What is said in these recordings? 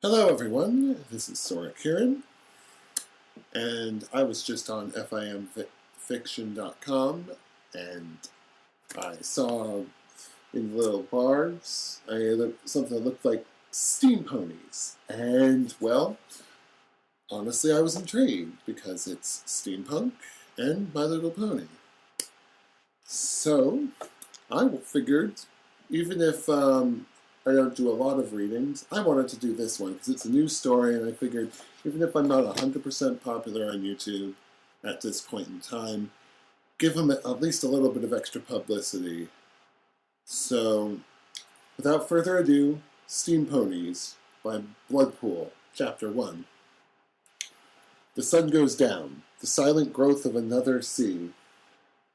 Hello everyone, this is Sora Kieran, and I was just on FIMfiction.com, and I saw in little bars something that looked like Steam-ponies, and well, honestly I was intrigued because it's steampunk and My Little Pony. So, I figured, even if I don't do a lot of readings, I wanted to do this one because it's a new story, and I figured even if I'm not 100% popular on YouTube at this point in time, give them at least a little bit of extra publicity. So, without further ado, Steam-ponies by Bloodpool, Chapter 1. The sun goes down, the silent growth of another sea,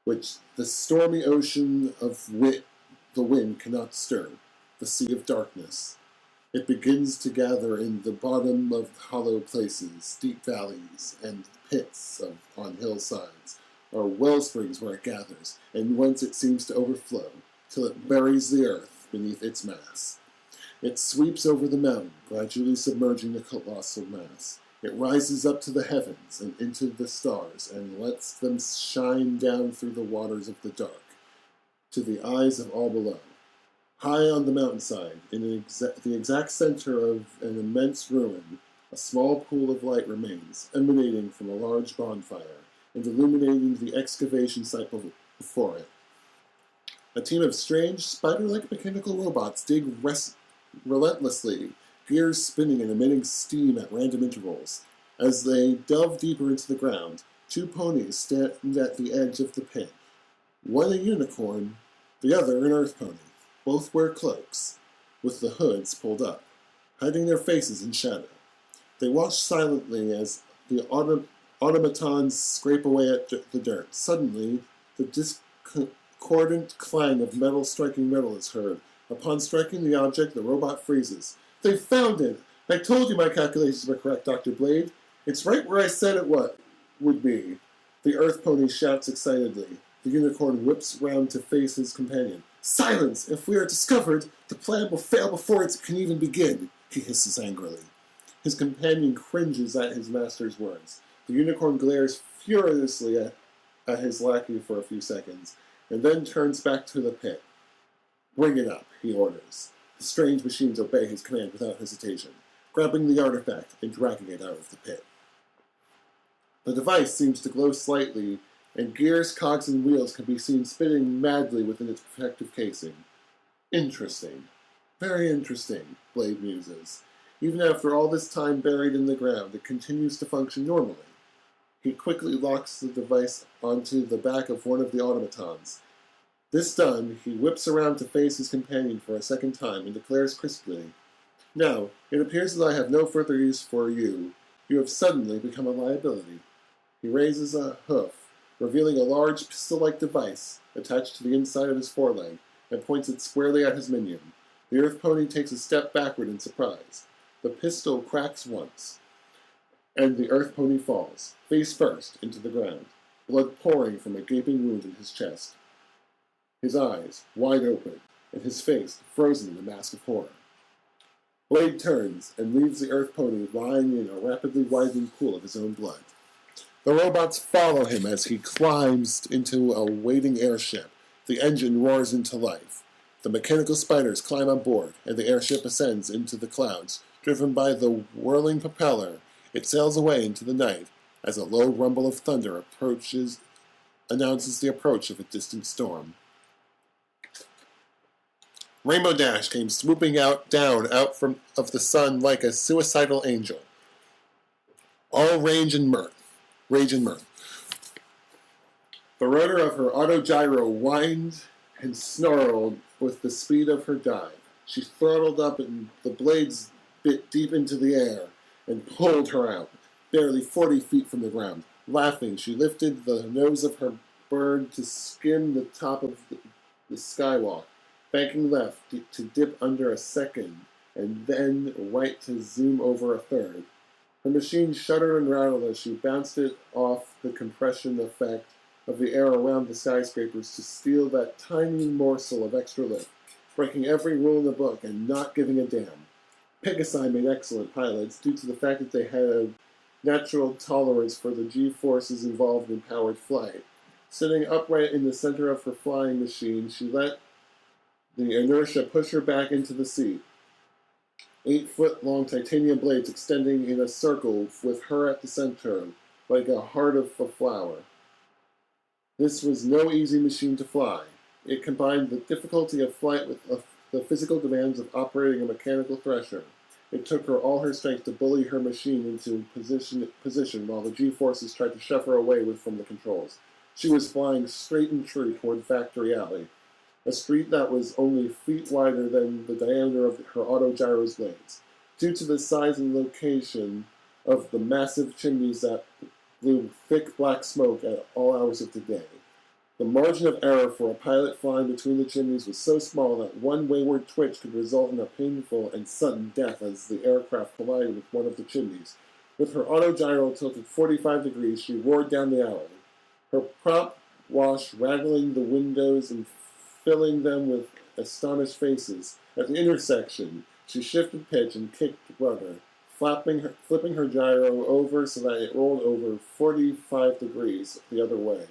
which the stormy ocean of the wind cannot stir. The sea of darkness. It begins to gather in the bottom of hollow places, deep valleys, and pits on hillsides, or well springs where it gathers, and whence it seems to overflow, till it buries the earth beneath its mass. It sweeps over the mountain, gradually submerging the colossal mass. It rises up to the heavens and into the stars, and lets them shine down through the waters of the dark, to the eyes of all below. High on the mountainside, in the exact center of an immense ruin, a small pool of light remains, emanating from a large bonfire, and illuminating the excavation site before it. A team of strange, spider-like mechanical robots dig relentlessly, gears spinning and emitting steam at random intervals. As they delve deeper into the ground, two ponies stand at the edge of the pit. One a unicorn, the other an earth pony. Both wear cloaks, with the hoods pulled up, hiding their faces in shadow. They watch silently as the automatons scrape away at the dirt. Suddenly, the discordant clang of metal striking metal is heard. Upon striking the object, the robot freezes. "They found it! I told you my calculations were correct, Dr. Blade. It's right where I said it would be." The earth pony shouts excitedly. The unicorn whips round to face his companion. "Silence! If we are discovered, the plan will fail before it can even begin," he hisses angrily. His companion cringes at his master's words. The unicorn glares furiously at his lackey for a few seconds, and then turns back to the pit. "Bring it up," he orders. The strange machines obey his command without hesitation, grabbing the artifact and dragging it out of the pit. The device seems to glow slightly, and gears, cogs, and wheels can be seen spinning madly within its protective casing. "Interesting. Very interesting," Blade muses. Even after all this time buried in the ground, it continues to function normally. He quickly locks the device onto the back of one of the automatons. This done, he whips around to face his companion for a second time and declares crisply, "Now, it appears that I have no further use for you. You have suddenly become a liability." He raises a hoof, revealing a large pistol-like device attached to the inside of his foreleg, and points it squarely at his minion. The earth pony takes a step backward in surprise. The pistol cracks once, and the earth pony falls, face first, into the ground, blood pouring from a gaping wound in his chest. His eyes wide open, and his face frozen in a mask of horror. Blade turns and leaves the earth pony lying in a rapidly widening pool of his own blood. The robots follow him as he climbs into a waiting airship. The engine roars into life. The mechanical spiders climb on board, and the airship ascends into the clouds. Driven by the whirling propeller, it sails away into the night as a low rumble of thunder announces the approach of a distant storm. Rainbow Dash came swooping down out of the sun like a suicidal angel. All rage and mirth. The rotor of her autogyro whined and snarled with the speed of her dive. She throttled up and the blades bit deep into the air and pulled her out, barely 40 feet from the ground. Laughing, she lifted the nose of her bird to skim the top of the skywalk, banking left to dip under a second, and then right to zoom over a third. Her machine shuddered and rattled as she bounced it off the compression effect of the air around the skyscrapers to steal that tiny morsel of extra lift, breaking every rule in the book and not giving a damn. Pegasi made excellent pilots due to the fact that they had a natural tolerance for the G-forces involved in powered flight. Sitting upright in the center of her flying machine, she let the inertia push her back into the seat. 8-foot-long titanium blades extending in a circle with her at the center, like a heart of a flower. This was no easy machine to fly. It combined the difficulty of flight with the physical demands of operating a mechanical thresher. It took her all her strength to bully her machine into position while the G-forces tried to shove her away from the controls. She was flying straight and true toward Factory Alley, a street that was only feet wider than the diameter of her autogyro's blades. Due to the size and location of the massive chimneys that blew thick black smoke at all hours of the day, the margin of error for a pilot flying between the chimneys was so small that one wayward twitch could result in a painful and sudden death as the aircraft collided with one of the chimneys. With her autogyro tilted 45 degrees, she roared down the alley, her prop wash rattling the windows and filling them with astonished faces. At the intersection, she shifted pitch and kicked rudder, flipping her gyro over so that it rolled over 45 degrees the other way.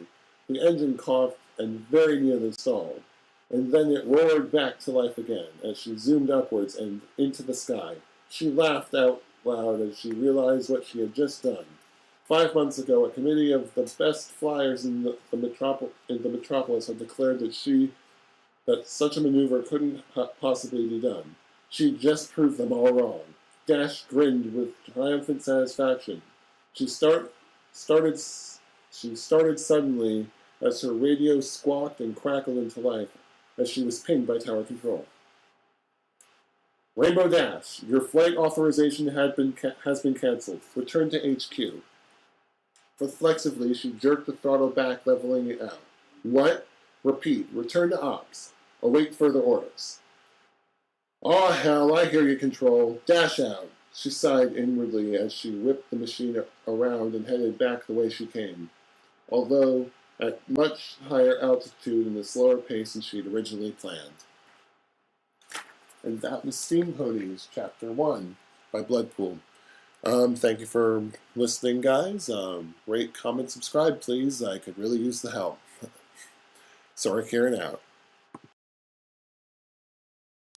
The engine coughed and very nearly stalled, and then it roared back to life again as she zoomed upwards and into the sky. She laughed out loud as she realized what she had just done. 5 months ago, a committee of the best flyers in the metropolis had declared that such a maneuver couldn't possibly be done. She just proved them all wrong. Dash grinned with triumphant satisfaction. She started suddenly as her radio squawked and crackled into life as she was pinged by tower control. Rainbow Dash, your flight authorization has been cancelled. Return to HQ. Reflexively, she jerked the throttle back, leveling it out. What? Repeat. Return to ops. Await further orders. Aw, hell, I hear you, Control. Dash out. She sighed inwardly as she whipped the machine around and headed back the way she came, although at much higher altitude and a slower pace than she had originally planned. And that was Steam-ponies, Chapter 1 by Bloodpool. Thank you for listening, guys. Rate, comment, subscribe, please. I could really use the help. Sorry, Karen out.